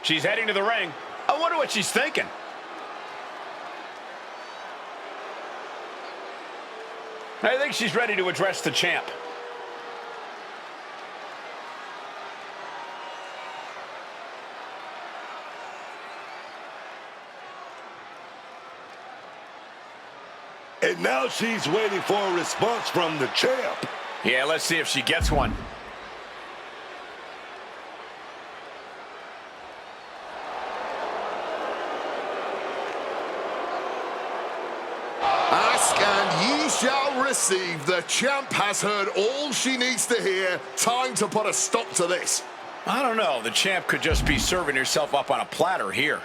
She's heading to the ring. I wonder what she's thinking. I think she's ready to address the champ. And now she's waiting for a response from the champ. Yeah, let's see if she gets one. Ask and ye shall receive. The champ has heard all she needs to hear. Time to put a stop to this. I don't know. The champ could just be serving herself up on a platter here.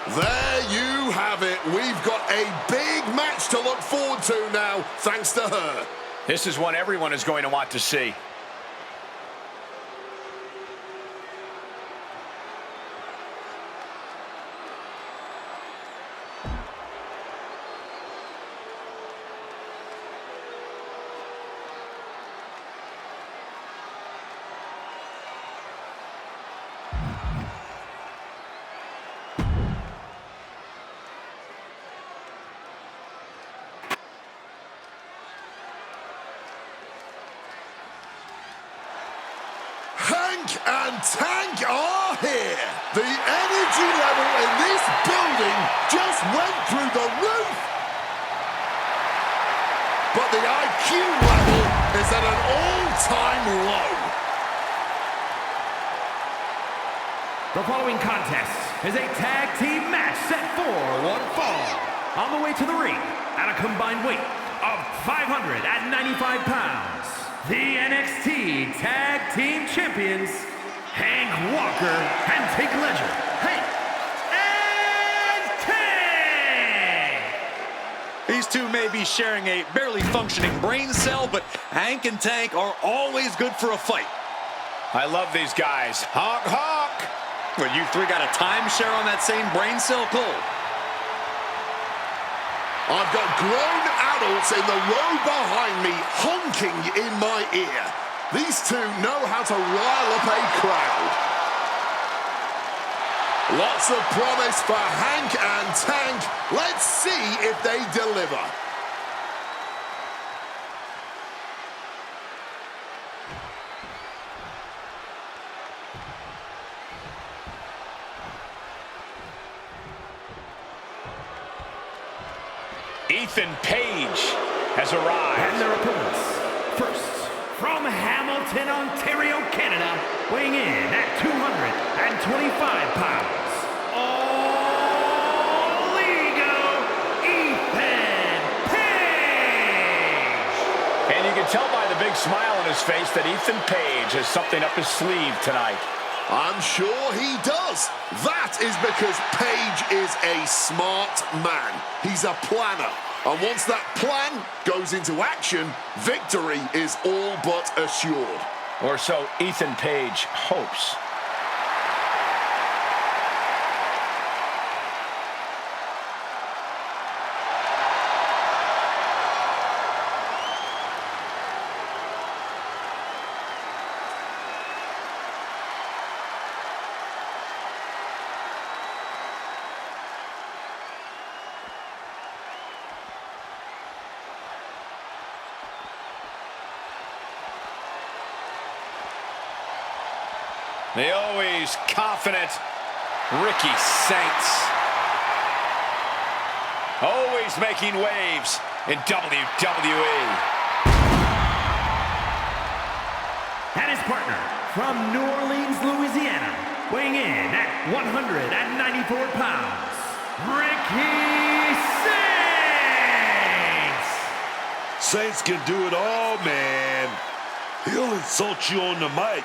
There you have it. We've got a big match to look forward to now, thanks to her. This is one everyone is going to want to see. And Tank are here. The energy level in this building just went through the roof. But the IQ level is at an all-time low. The following contest is a tag team match set for one fall. On the way to the ring, at a combined weight of 595 pounds, the NXT Tag Team Champions, Hank Walker and Take Ledger. Hank and Tank! These two may be sharing a barely functioning brain cell, but Hank and Tank are always good for a fight. I love these guys. Honk, honk! Well, you three got a timeshare on that same brain cell, Cole? I've got grown adults in the row behind me honking in my ear. These two know how to rile up a crowd. Lots of promise for Hank and Tank. Let's see if they deliver. Ethan Page has arrived. And their opponents. First, from Hamilton, Ontario, Canada, weighing in at 225 pounds, Oligo, Ethan Page! And you can tell by the big smile on his face that Ethan Page has something up his sleeve tonight. I'm sure he does. That is because Page is a smart man. He's a planner. And once that plan goes into action, victory is all but assured. Or so Ethan Page hopes. The always confident Ricky Saints. Always making waves in WWE. And his partner from New Orleans, Louisiana, weighing in at 194 pounds, Ricky Saints! Saints can do it all, man. He'll insult you on the mic,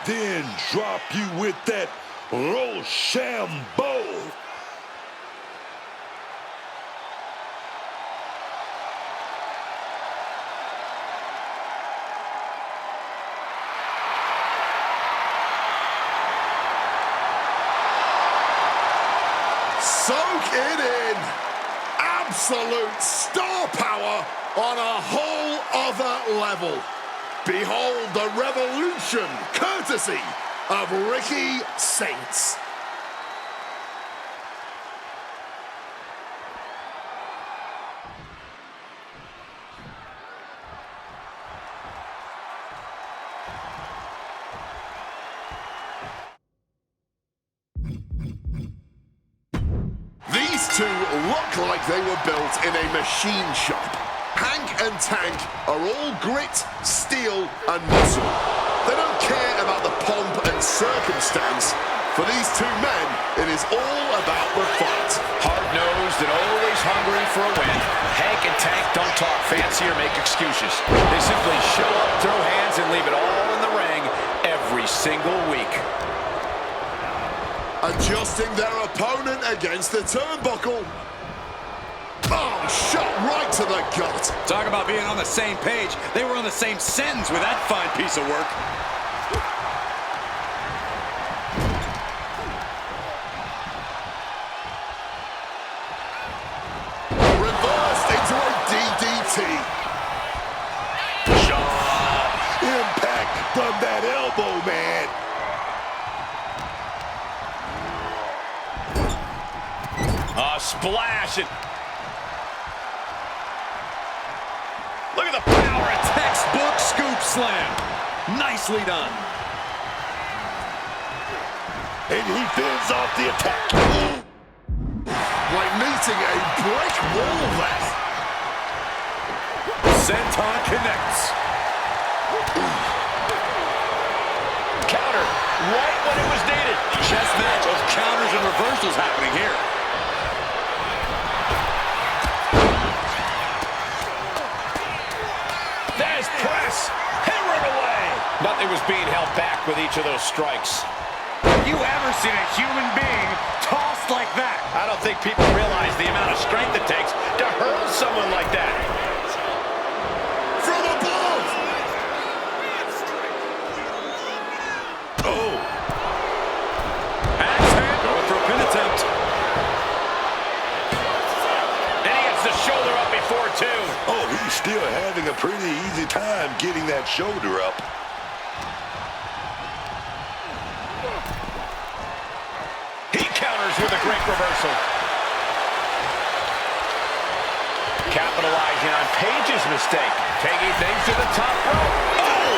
then drop you with that Rochambeau. Absolute star power on a whole other level. Behold the revolution, courtesy of Ricky Saints. These two look like they were built in a machine shop. Hank and Tank are all grit, steel, and muscle. They don't care about the pomp and circumstance. For these two men, it is all about the fight. Hard-nosed and always hungry for a win. Hank and Tank don't talk fancy or make excuses. They simply show up, throw hands, and leave it all in the ring every single week. Adjusting their opponent against the turnbuckle. Oh, shot right to the gut. Talk about being on the same page. They were on the same sentence with that fine piece of work. Reversed into a DDT. Shot. Impact from that elbow, man. Splash it. Look at the power. A textbook scoop slam. Nicely done. And he fends off the attack. Like meeting a brick wall there. Senton connects. Counter right when it was needed. Chess match of counters and reversals happening here. There's press. Hammering away. Nothing was being held back with each of those strikes. Have you ever seen a human being tossed like that? I don't think people realize the amount of strength it takes to hurl someone like that. From above. Oh. Axe hand going for a pin attempt. And he gets the shoulder up before, too. Oh, he's still having a pretty easy time getting that shoulder up. He counters with a great reversal. Capitalizing on Page's mistake. Taking things to the top rope. Oh!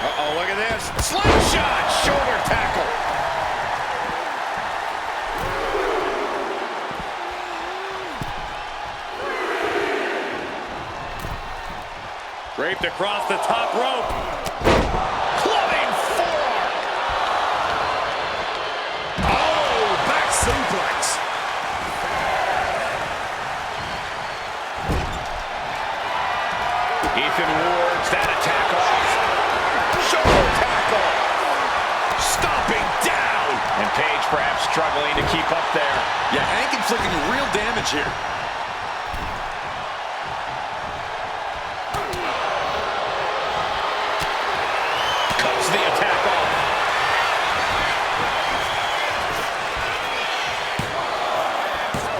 Uh-oh, look at this. Slingshot! Shoulder tackle. Draped across the top rope. Clubbing forearm. Oh, back suplex. Ethan wards that attack off. Shoulder tackle. Stomping down. And Page perhaps struggling to keep up there. Yeah, Hank inflicting real damage here. Cuts the attack off.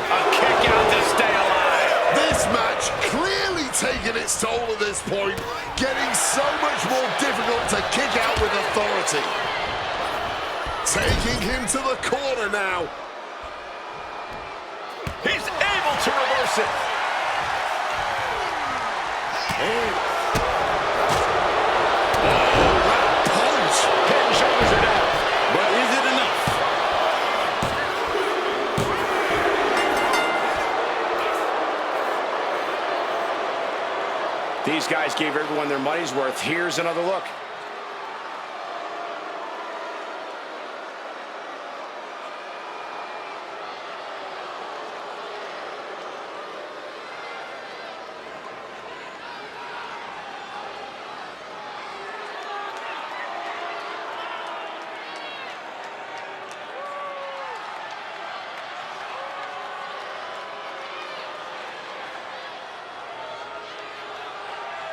A kick out to stay alive. This match clearly taking its toll at this point, getting so much more difficult to kick out with authority. Taking him to the corner now. He's able to reverse it. Punch. Head and shoulders are down. But is it enough? These guys gave everyone their money's worth. Here's another look.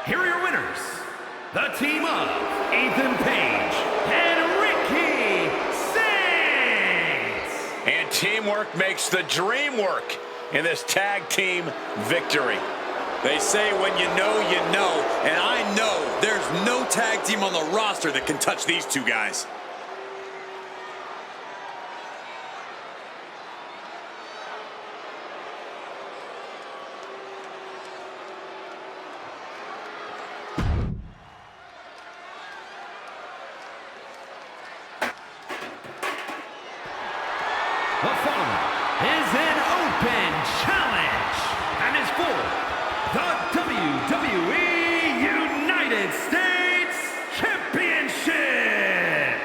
Here are your winners, the team of Ethan Page and Ricky Saints. And teamwork makes the dream work in this tag team victory. They say when you know, and I know there's no tag team on the roster that can touch these two guys. The following is an open challenge and is for the WWE United States Championship.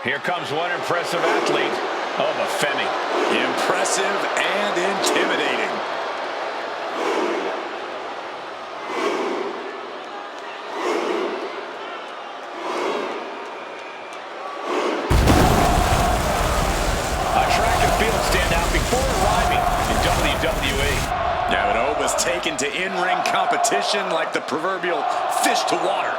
Here comes one impressive athlete, Oba Femi. Impressive and intimidating. A track and field standout before arriving in WWE. Yeah, but Oba's taken to in-ring competition like the proverbial fish to water.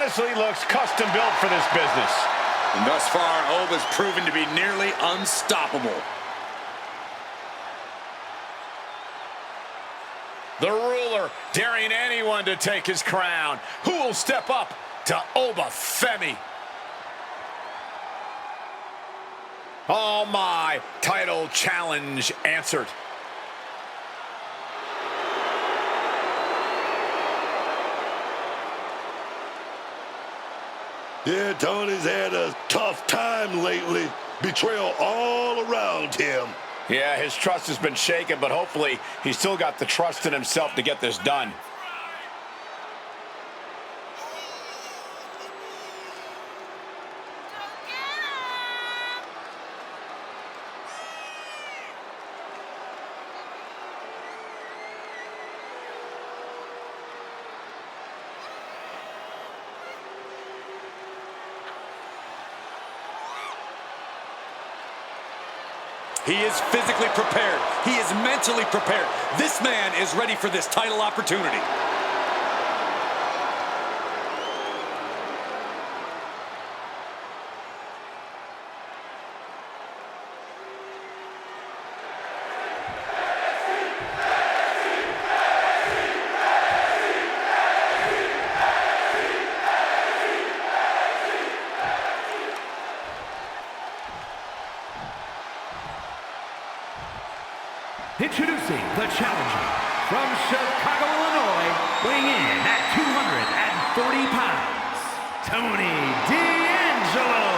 Honestly looks custom built for this business. And thus far, Oba's proven to be nearly unstoppable. The ruler daring anyone to take his crown. Who will step up to Oba Femi? Oh my, title challenge answered. Yeah, Tony's had a tough time lately. Betrayal all around him. Yeah, his trust has been shaken, but hopefully he's still got the trust in himself to get this done. He is physically prepared. He is mentally prepared. This man is ready for this title opportunity. Introducing the challenger from Chicago, Illinois, weighing in at 240 pounds, Tony D'Angelo.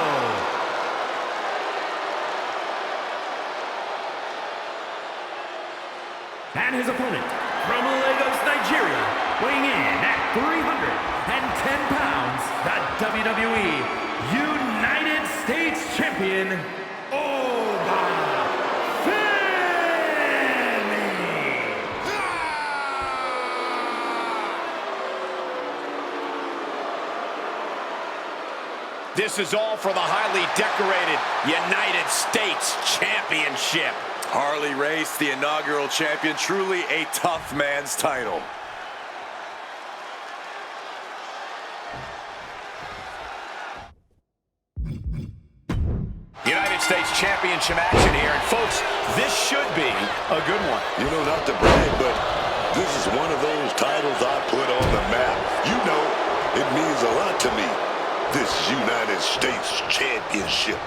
And his opponent from Lagos, Nigeria, weighing in at 310 pounds, the WWE United States Champion, Oba This is all for the highly decorated United States Championship. Harley Race, the inaugural champion, truly a tough man's title. United States Championship action here, and folks, this should be a good one. You know, not to brag, but this is one of those titles I put on the map. You know, it means a lot to me, this United States Championship.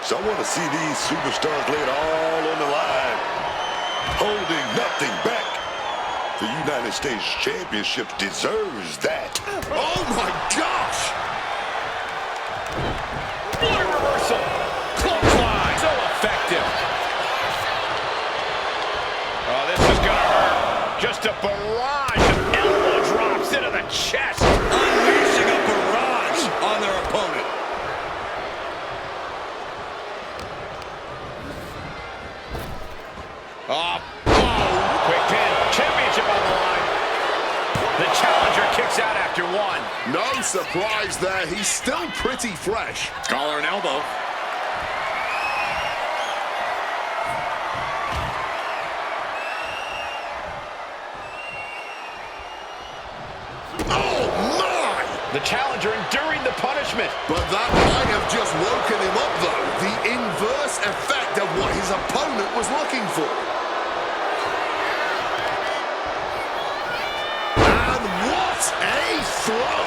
So I want to see these superstars lay it all on the line. United States Championship deserves that. Oh my gosh! What a reversal! Clothesline! So effective! Oh, this is gonna hurt. Just a barrage of elbow drops into the chest. Unleashing a barrage on their opponent. Quick pin. Championship on the line. The challenger kicks out after one. No surprise there. He's still pretty fresh. Collar and elbow. Oh my! The challenger enduring the punishment. But that might have just woken him up, though. The inverse effect of what his opponent was looking for. And what a throw!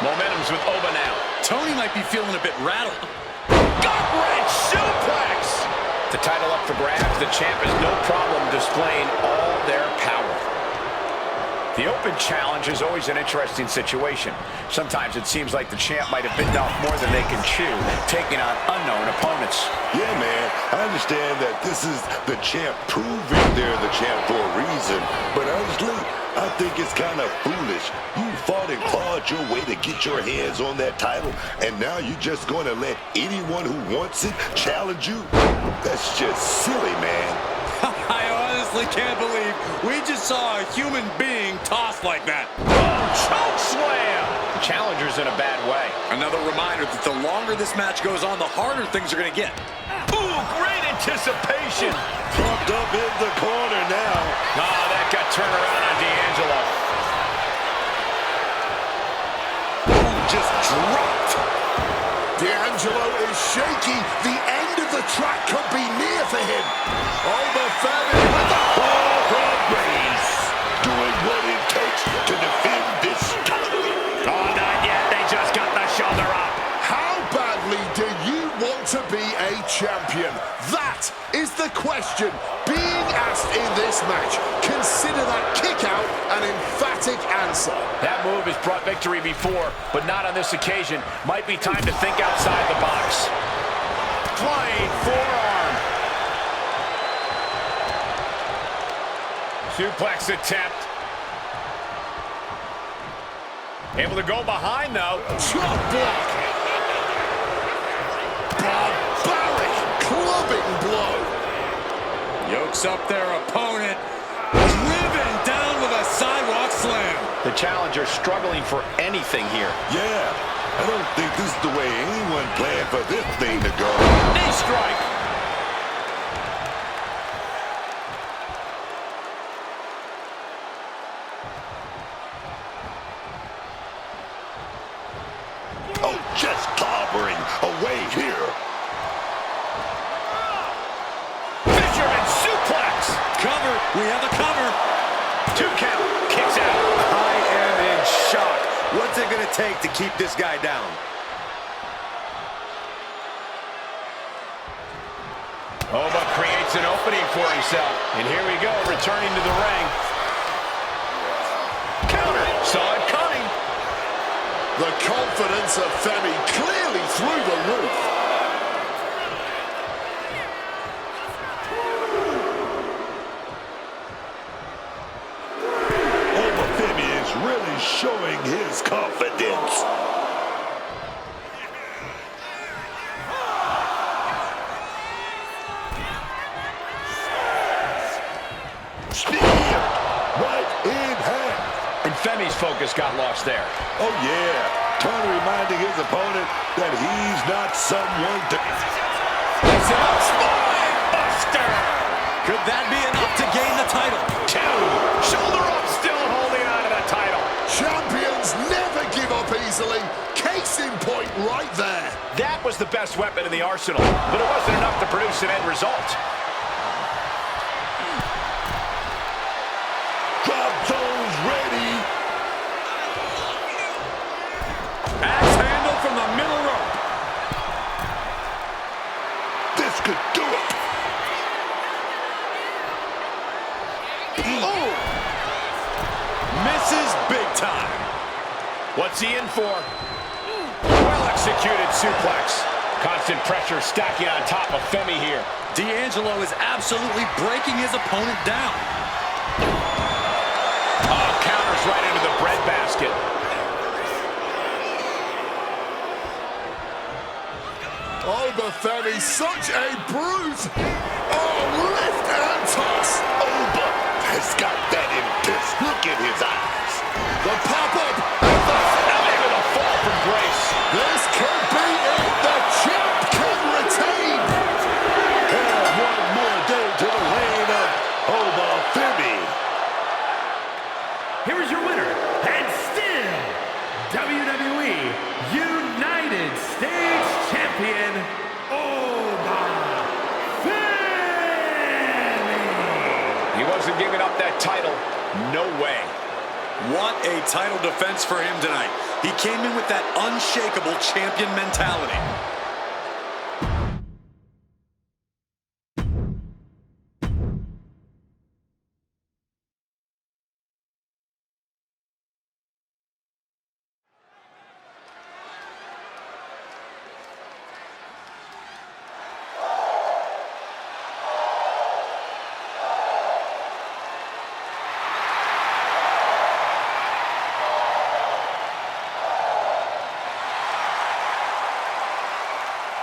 Momentum's with Oba now. Tony might be feeling a bit rattled. Gut-wrench suplex! The title up for grabs. The champ has no problem displaying all their power. The open challenge is always an interesting situation. Sometimes it seems like the champ might have bitten off more than they can chew, taking on unknown opponents. Yeah, man, I understand that this is the champ proving they're the champ for a reason, but honestly, I think it's kind of foolish. You fought and clawed your way to get your hands on that title, and now you're just going to let anyone who wants it challenge you? That's just silly, man. I honestly can't believe we just saw a human being tossed like that. Choke slam! The challenger's in a bad way. Another reminder that the longer this match goes on, the harder things are going to get. Ooh, great anticipation! Pumped up in the corner now. Oh, that got turned around on D'Angelo. Ooh, just dropped. D'Angelo is shaky. The end of the track could be near for him. Oba Femi with the Ball from Reigns, doing what it takes to defend this title. Oh, not yet. They just got the shoulder up. How badly do you want to be a champion? That is the question being asked in this match. Consider that kick out an emphatic answer. That move has brought victory before, but not on this occasion. Might be time to think outside the box. Flying forearm. Suplex attempt. Able to go behind, though. Chop block. Barbaric clubbing blow. Yokes up their opponent. Driven down with a sidewalk slam. The challenger struggling for anything here. Yeah, I don't think this is the way anyone planned for this thing to go. Knee strike. Oh, just clobbering away here. Fisherman suplex. Cover. We have a cover. 2 count. Kicks out. I am in shock. What's it going to take to keep this guy down? Oba creates an opening for himself. And here we go, returning to the ring. Counter. Saw it coming. The confidence of Femi clearly through the roof. Oba Femi is really showing his confidence. Spear right in hand. And Femi's focus got lost there. Oh, yeah. Tony reminding his opponent that he's not someone to... That's it. Spine buster. Could that be enough to gain the title? 2. Shoulder up, still holding on to the title. Champions never give up easily. Case in point right there. That was the best weapon in the arsenal, but it wasn't enough to produce an end result. Drop zones ready. Axe handle from the middle rope. This could do it. Oh! is big time. What's he in for? Well-executed suplex. Constant pressure stacking on top of Femi here. D'Angelo is absolutely breaking his opponent down. Oh, counters right into the breadbasket. Oba Femi, such a brute. Oh, lift and toss. Oba has got that in piss. Look at his eyes. The pop-up and the Able to fall from grace. This could be it. The champ can retain. And one more day to the reign of Oba Femi. Here is your winner, and still WWE United States Champion, Oba Femi. He wasn't giving up that title. No way. What a title defense for him tonight. He came in with that unshakable champion mentality.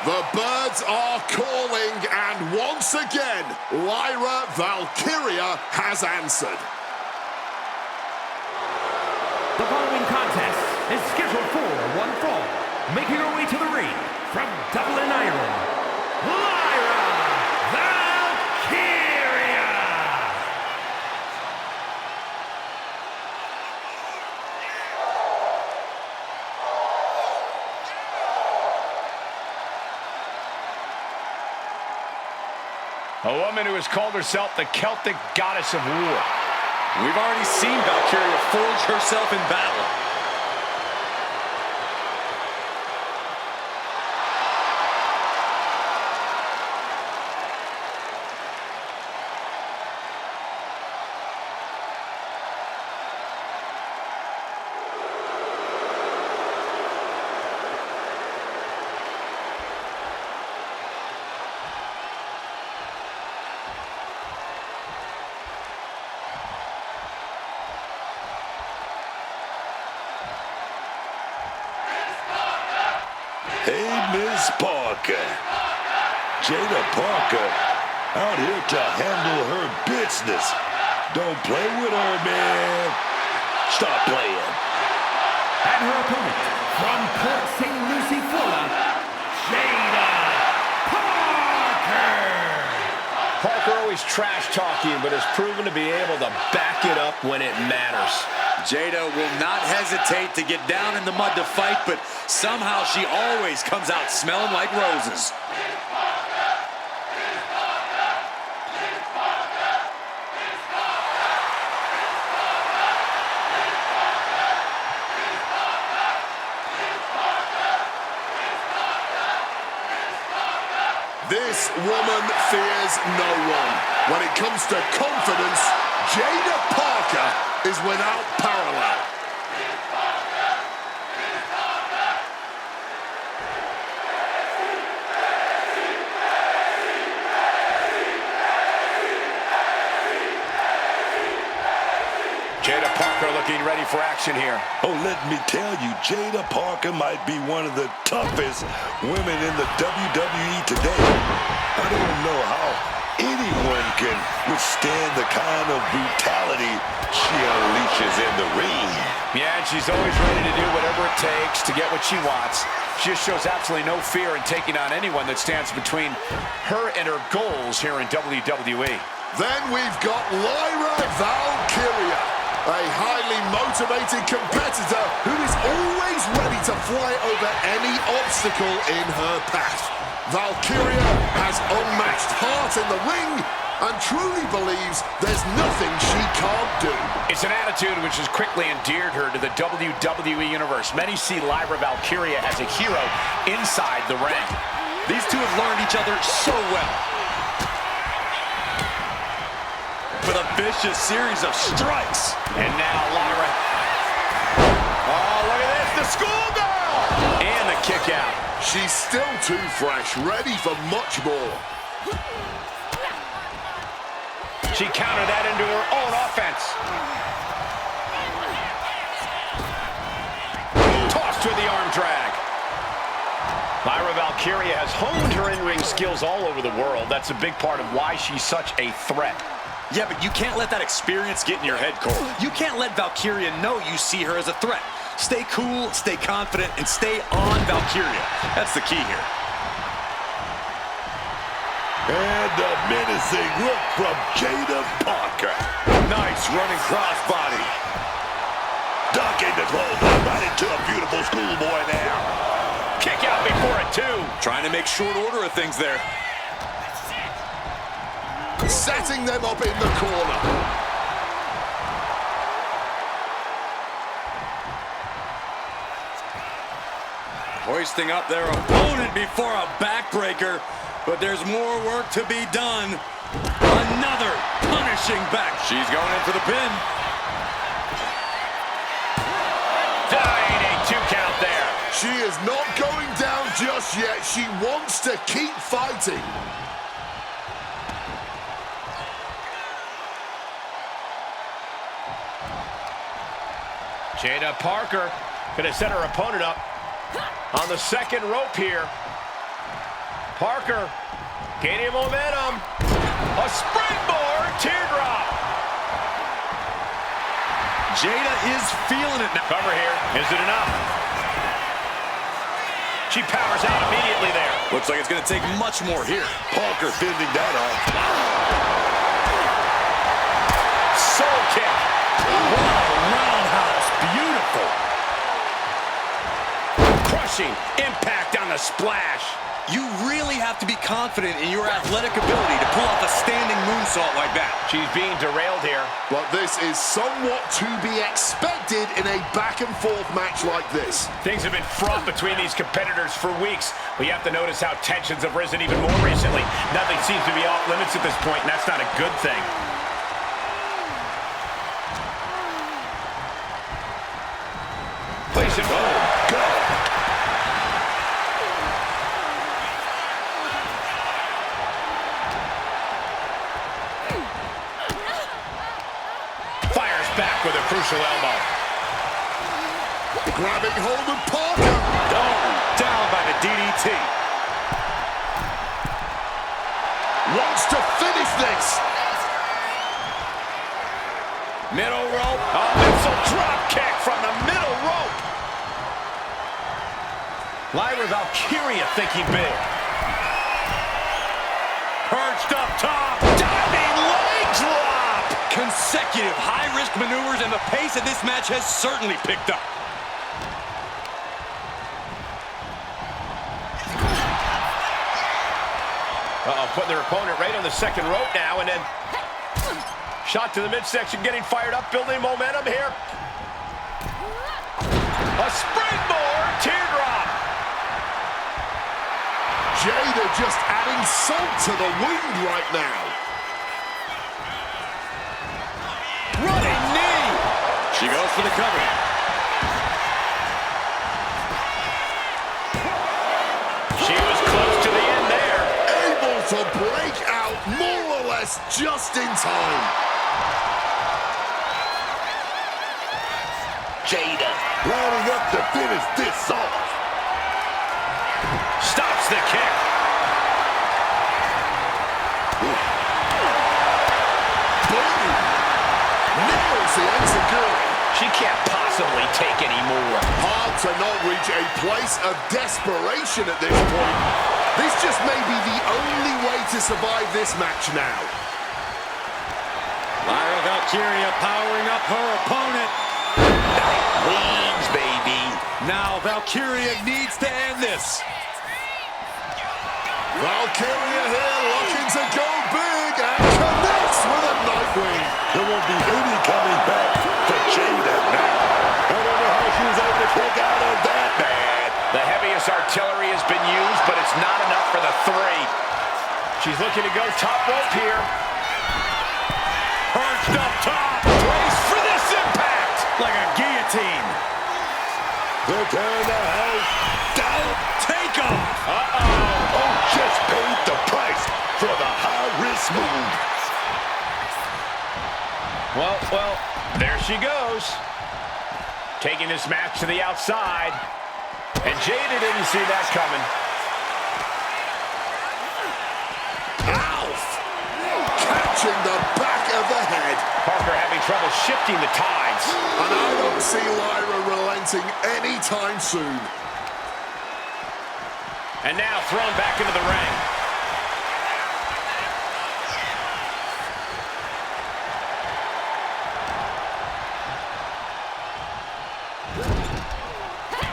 The birds are calling, and once again, Lyra Valkyria has answered. The following contest is scheduled for one fall. Making her way to the ring from Dublin, Ireland, Lyra Valkyria. A woman who has called herself the Celtic goddess of war. We've already seen Valkyria forge herself in battle. Hey, Miss Parker. Jada Parker out here to handle her business. Don't play with her, man. Stop playing. And her opponent from Port St. Lucie, Florida, Jada Parker. Parker always trash talking, but has proven to be able to back it up when it matters. Jada will not hesitate to get down in the mud to fight, but somehow she always comes out smelling like roses. This woman fears no one. When it comes to confidence, Jada Parker is without parallel. Jada Parker looking ready for action here. Oh, let me tell you, Jada Parker might be one of the toughest women in the WWE today. I don't know how anyone can withstand the kind of brutality she unleashes in the ring. Yeah, and she's always ready to do whatever it takes to get what she wants. She just shows absolutely no fear in taking on anyone that stands between her and her goals here in WWE. Then we've got Lyra Valkyria, a highly motivated competitor who is always ready to fly over any obstacle in her path. Valkyria has unmatched heart in the ring and truly believes there's nothing she can't do. It's an attitude which has quickly endeared her to the WWE Universe. Many see Lyra Valkyria as a hero inside the ring. These two have learned each other so well. With a vicious series of strikes. And now Lyra Oh, look at this, the schoolgirl! And the kick out. She's still too fresh, ready for much more. She countered that into her own offense. Tossed with the arm drag. Lyra Valkyria has honed her in-ring skills all over the world. That's a big part of why she's such a threat. Yeah, but you can't let that experience get in your head, Cole. You can't let Valkyria know you see her as a threat. Stay cool, stay confident, and stay on Valkyria. That's the key here. And a menacing look from Jada Parker. Nice running crossbody. Ducking the clothesline right into a beautiful schoolboy now. Kick out before a 2. Trying to make short order of things there. Setting them up in the corner. Hoisting up their opponent before a backbreaker, but there's more work to be done. Another punishing back. She's going in for the pin. Ain't a 2 count there. She is not going down just yet. She wants to keep fighting. Jada Parker gonna set her opponent up on the second rope here. Parker gaining momentum. A springboard teardrop. Jada is feeling it now. Cover here. Is it enough? She powers out immediately there. Looks like it's going to take much more here. Parker fending that off. Soul kick. Wow, roundhouse. Beautiful. Crushing impact on the splash. You really have to be confident in your athletic ability to pull off a standing moonsault like that. She's being derailed here. But this is somewhat to be expected in a back-and-forth match like this. Things have been fraught between these competitors for weeks. But you have to notice how tensions have risen even more recently. Nothing seems to be off limits at this point, and that's not a good thing. Place it. Go. Fires back with a crucial elbow. Grabbing hold of Parker. Down by the DDT. Wants to finish this. Middle rope. A missile drop kick from the middle rope. Lyra Valkyria thinking big. Perched up top. Diving leg drop. Consecutive high-risk maneuvers, and the pace of this match has certainly picked up. Putting their opponent right on the second rope now, and then shot to the midsection, getting fired up, building momentum here. A springboard teardrop. Jada just adding salt to the wound right now. Running knee. She goes for the cover. She was close to the end there. Able to break out more or less just in time. Jada lining up to finish this off. Stops the kick. Boom! Nails the enziguri. She can't possibly take any more. Hard to not reach a place of desperation at this point. This just may be the only way to survive this match now. Lyra Valkyria powering up her opponent. Wings, baby. Now Valkyria needs to end this. Valkyria here looking to go big and connects with a Nightwing. There won't be any coming back for Jada now. I don't know how she was able to kick out of that, man. The heaviest artillery has been used, but it's not enough for the 3. She's looking to go top rope here. Perched up top. Brace for this impact. Like a guillotine. smooth. Well, there she goes. Taking this match to the outside. And Jada didn't see that coming. Catching the back of the head. Parker having trouble shifting the tides. And I don't see Lyra relenting anytime soon. And now thrown back into the ring.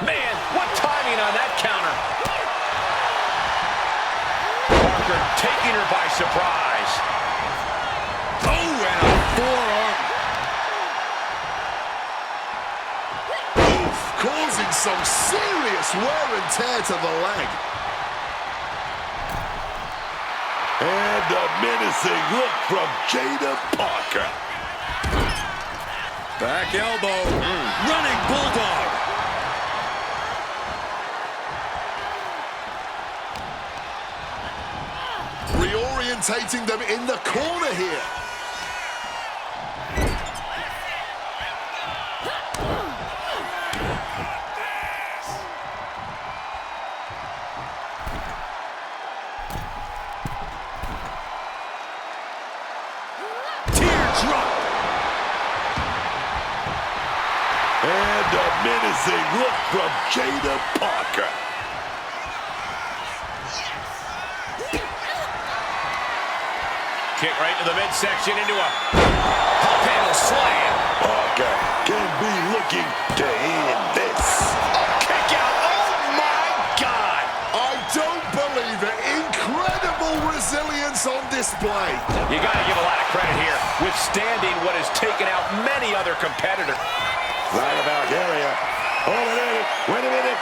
Man, what timing on that counter. Parker taking her by surprise. Oh, and a forearm. Oof, causing some serious wear and tear to the leg. And a menacing look from Jada Parker. Back elbow. Running bulldog. Reorientating them in the corner here. Teardrop. And a menacing look from Jada Parker. Kick right to the midsection into a pump handle slam. Parker can be looking to end this. Kick out. Oh, my God. I don't believe it. Incredible resilience on display. You got to give a lot of credit here, withstanding what has taken out many other competitors. Right about area. Hold it in. Wait a minute.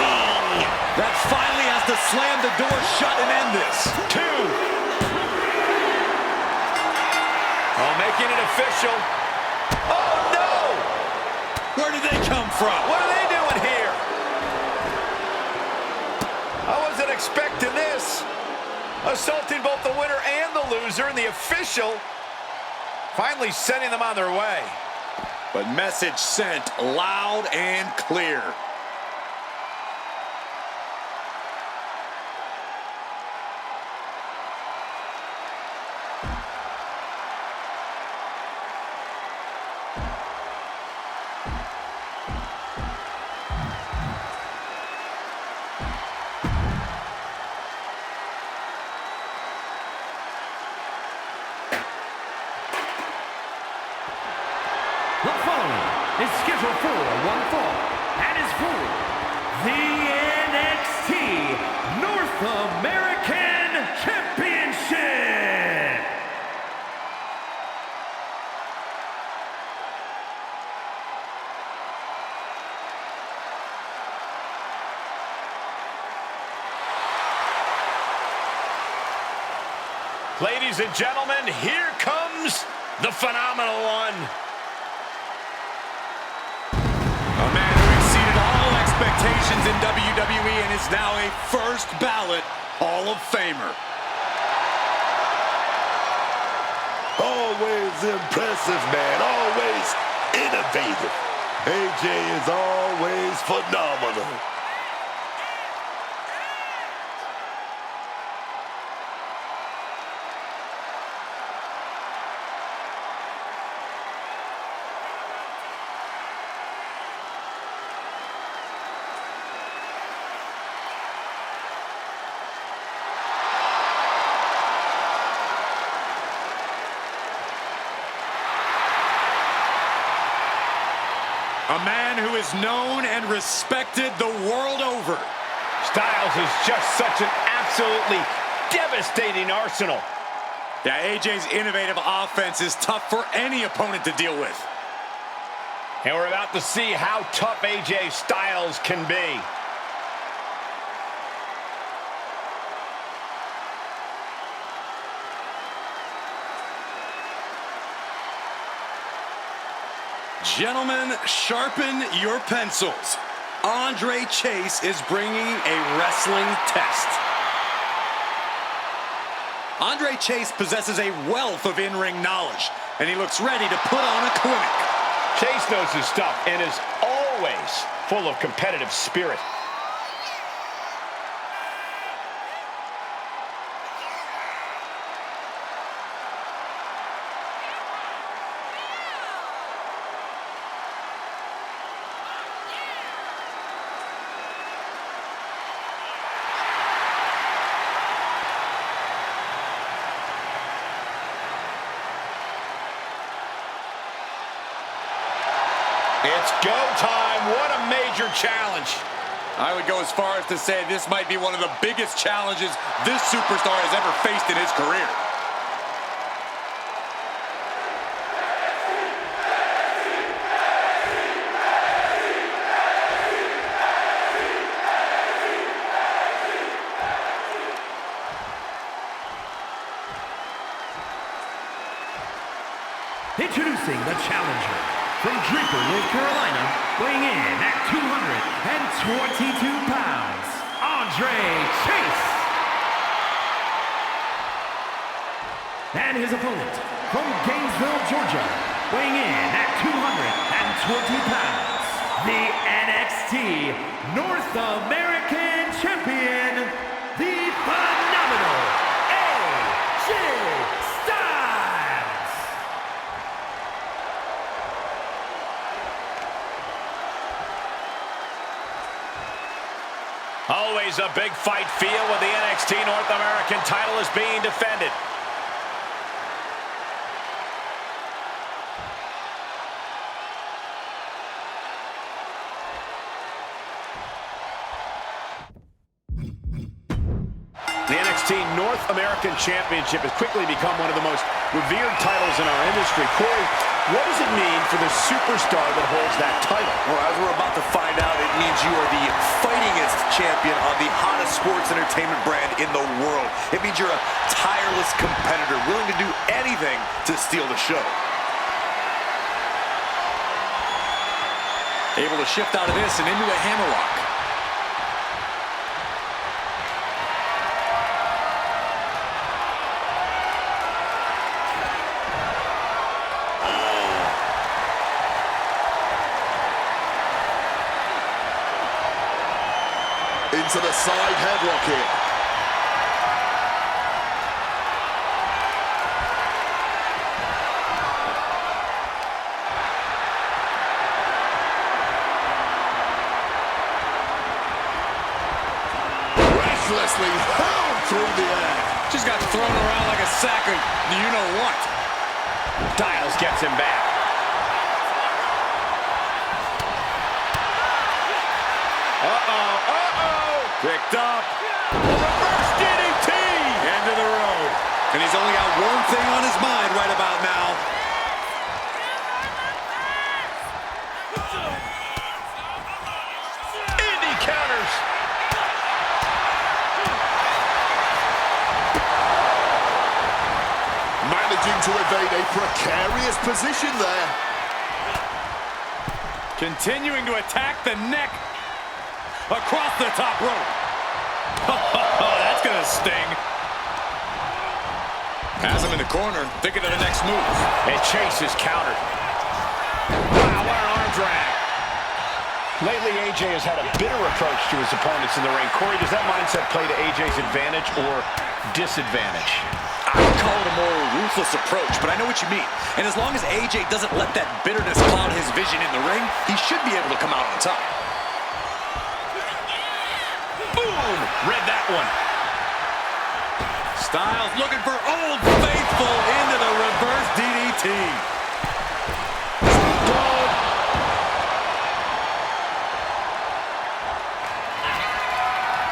Wing. That finally has to slam the door shut and end this. 2. Oh, making it official. Oh, no! Where did they come from? What are they doing here? I wasn't expecting this. Assaulting both the winner and the loser, and the official finally sending them on their way. But message sent loud and clear. The following is scheduled for one fall and is for the NXT North American Championship. Ladies and gentlemen, here comes the phenomenal one. A man who exceeded all expectations in WWE and is now a first ballot Hall of Famer. Always impressive, man. Always innovative. AJ is always phenomenal. A man who is known and respected the world over. Styles is just such an absolutely devastating arsenal. Yeah, AJ's innovative offense is tough for any opponent to deal with. And we're about to see how tough AJ Styles can be. Gentlemen, sharpen your pencils. Andre Chase is bringing a wrestling test. Andre Chase possesses a wealth of in-ring knowledge, and he looks ready to put on a clinic. Chase knows his stuff and is always full of competitive spirit. It's go time. What a major challenge. I would go as far as to say this might be one of the biggest challenges this superstar has ever faced in his career. Introducing the challenger from Draper, North Carolina, weighing in at 222 pounds, Andre Chase. And his opponent from Gainesville, Georgia, weighing in at 220 pounds, the NXT North American Champion, the phenomenal AJ Styles. Always a big fight feel when the NXT North American title is being defended. The NXT North American Championship has quickly become one of the most revered titles in our industry. Corey, what does it mean for the superstar that holds that title? Well, as we're about to find out, it means you are the fightingest champion on the hottest sports entertainment brand in the world. It means you're a tireless competitor, willing to do anything to steal the show. Able to shift out of this and into a hammerlock. Into the side headlock here. Restlessly hurled through the air. Just got thrown around like a sack of you-know-what. Styles gets him back. Picked up. Reverse DDT. End of the road. And he's only got one thing on his mind right about now. Indy counters. Managing to evade a precarious position there. Continuing to attack the neck. Across the top rope. Oh, that's gonna sting. Has him in the corner, thinking of the next move. And Chase is countered. Wow, what an arm drag. Lately, AJ has had a bitter approach to his opponents in the ring. Corey, does that mindset play to AJ's advantage or disadvantage? I would call it a more ruthless approach, but I know what you mean. And as long as AJ doesn't let that bitterness cloud his vision in the ring, he should be able to come out on top. Boom! Read that one. Styles looking for Old Faithful into the reverse DDT.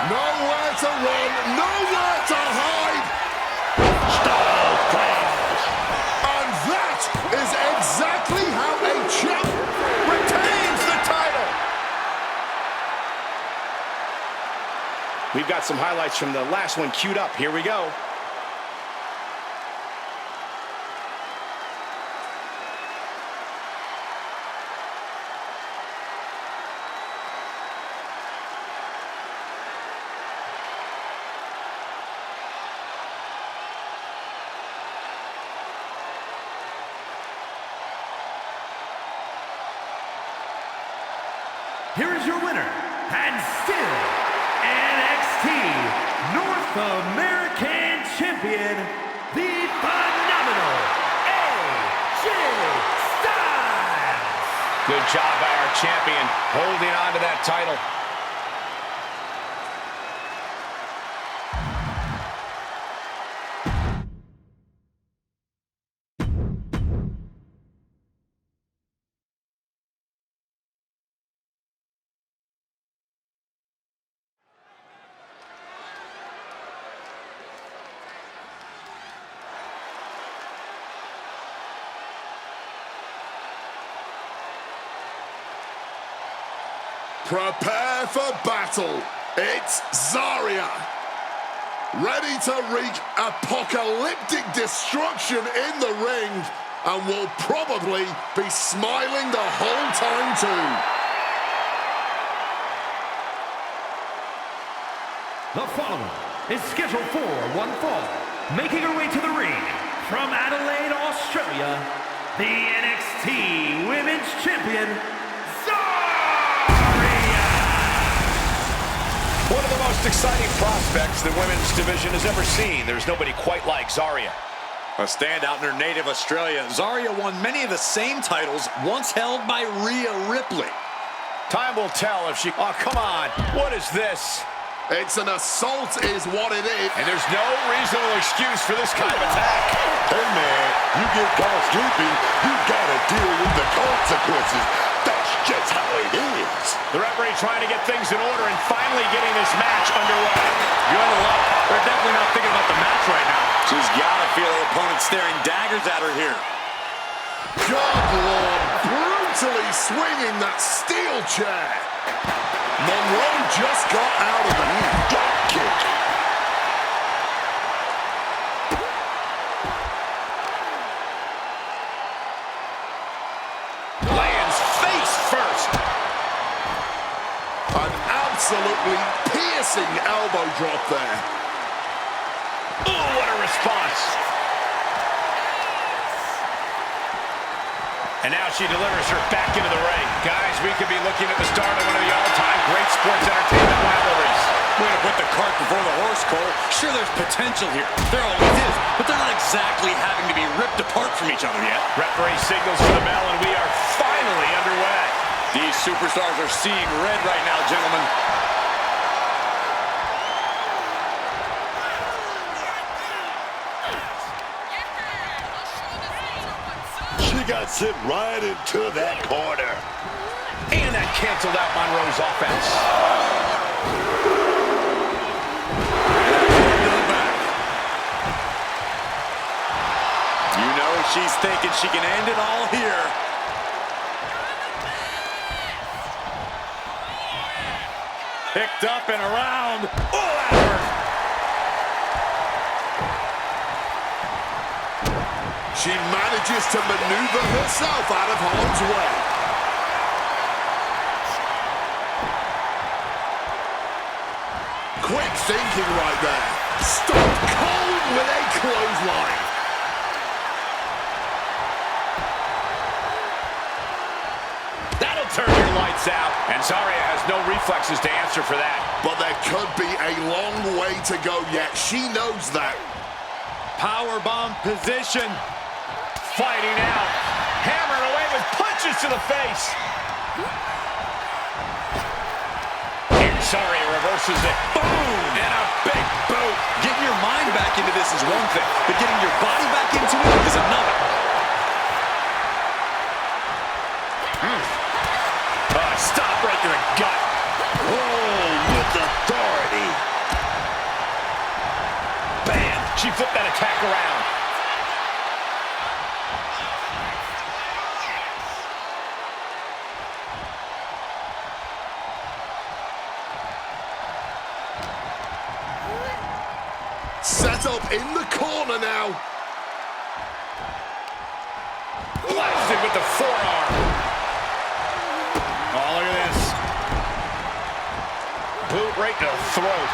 Nowhere to run, nowhere to hide. Styles crowns. And that is exactly how a champ retains the title. We've got some highlights from the last one queued up. Here we go. here is your winner, and still NXT North American Champion, the phenomenal AJ Styles. Good job by our champion, holding on to that title. Prepare for battle. It's Zarya. Ready to wreak apocalyptic destruction in the ring, and will probably be smiling the whole time too. The following is scheduled for one fall. Making her way to the ring from Adelaide, Australia, the NXT Women's Champion, One of the most exciting prospects the women's division has ever seen. There's nobody quite like Zarya. A standout in her native Australia, Zarya won many of the same titles once held by Rhea Ripley. Time will tell if she... Oh, come on. What is this? It's an assault is what it is. And there's no reasonable excuse for this kind of attack. Hey, man, you get caught sleeping, you gotta deal with the consequences. That's just how it is. The referee trying to get things in order and finally getting this match underway. You're in the luck. They're definitely not thinking about the match right now. She's gotta feel her opponent staring daggers at her here. God Lord, brutally swinging that steel chair. Monroe just got out of the drop kick. Lands face first. An absolutely piercing elbow drop there. Ooh, what a response. And now she delivers her back into the ring. Guys, we could be looking at the start of one of the all-time great sports entertainment rivalries. Way to put the cart before the horse, Cole. Sure, there's potential here. There always is. But they're not exactly having to be ripped apart from each other yet. Referee signals for the bell, and we are finally underway. These superstars are seeing red right now, gentlemen. She got sent right into that corner. And that canceled out Monroe's offense. You know she's thinking she can end it all here. Picked up and around. Oh, that hurt. She manages to maneuver herself out of harm's way. Quick thinking right there. Stopped cold with a clothesline. That'll turn your lights out. And Zarya has no reflexes to answer for that. But there could be a long way to go yet. She knows that. Powerbomb position. Fighting out. Hammering away with punches to the face. And Zarya reverses it. Boom! And a big boot. Getting your mind back into this is one thing, but getting your body back into it is another. Stop right to the gut. Oh, with authority. Bam! She flipped that attack around. Set up in the corner now. Blasted with the forearm. Oh, look at this. Boot right to the throat.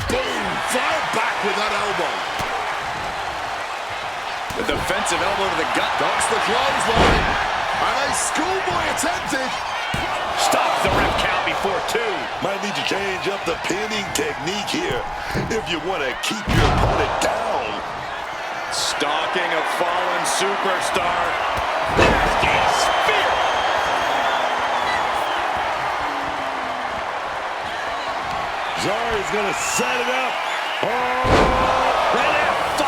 Boom! Fire back with that elbow. defensive elbow to the gut. Ducks the clothesline. And a schoolboy attempted. Stops the ref count before 2. Might need to change up the pinning technique here if you want to keep your opponent down. Stalking a fallen superstar. Nasty spear. Zari's going to set it up. Oh, and F5.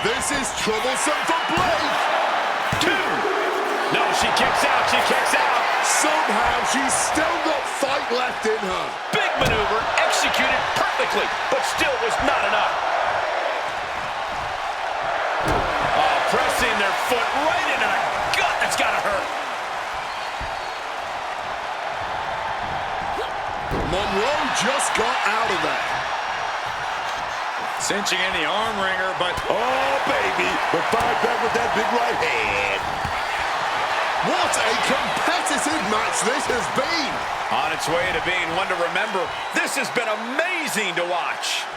This is troublesome for Blake. 2. No, she kicks out. She kicks out. Somehow she's still got fight left in her. Big maneuver, executed perfectly, but still was not enough. Oh, pressing their foot right into the gut. That's got to hurt. Monroe just got out of that. Cinching in the arm wringer, but Oh, baby. But fired back with that big right hand. What a competitive match this has been. On its way to being one to remember. This has been amazing to watch.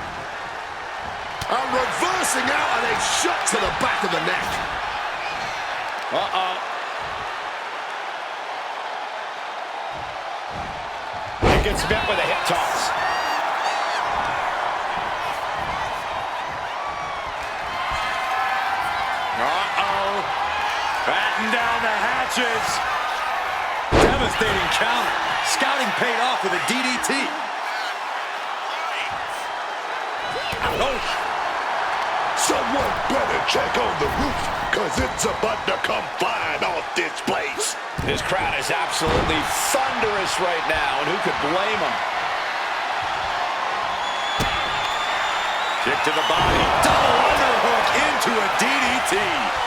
And reversing out and a shot to the back of the neck. Uh-oh. It gets met with a hip toss. uh-oh. Batten down the hatches. Devastating counter. Scouting paid off with a DDT. Oh. Someone better check on the roof, because it's about to come flying off this place. This crowd is absolutely thunderous right now, and who could blame them? Kick to the body. Double underhook into a DDT.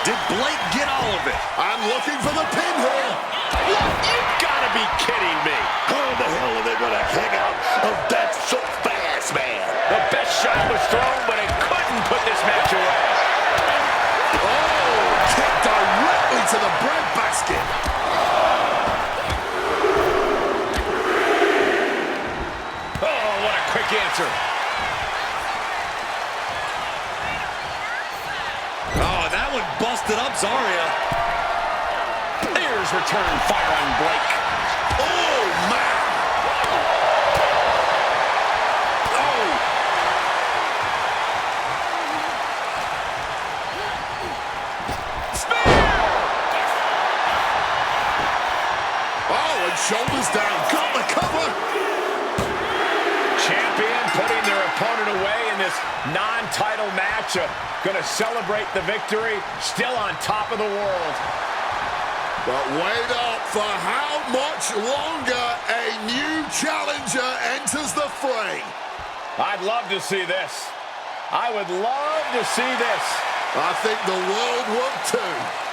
Did Blake get all of it? I'm looking for the pin here. You've got to be kidding me. How the hell are they going to hang out of that so fast, man? The best shot was thrown, but it couldn't put this match away. Oh, kick directly to the breadbasket. Oh, what a quick answer. Oh, that one busted up Zarya. Here's return fire on Blake. Oh, man. Shoulders down, got the cover. Champion putting their opponent away in this non-title match. Going to celebrate the victory. Still on top of the world. But wait up, for how much longer a new challenger enters the fray? I'd love to see this. I would love to see this. I think the world would too.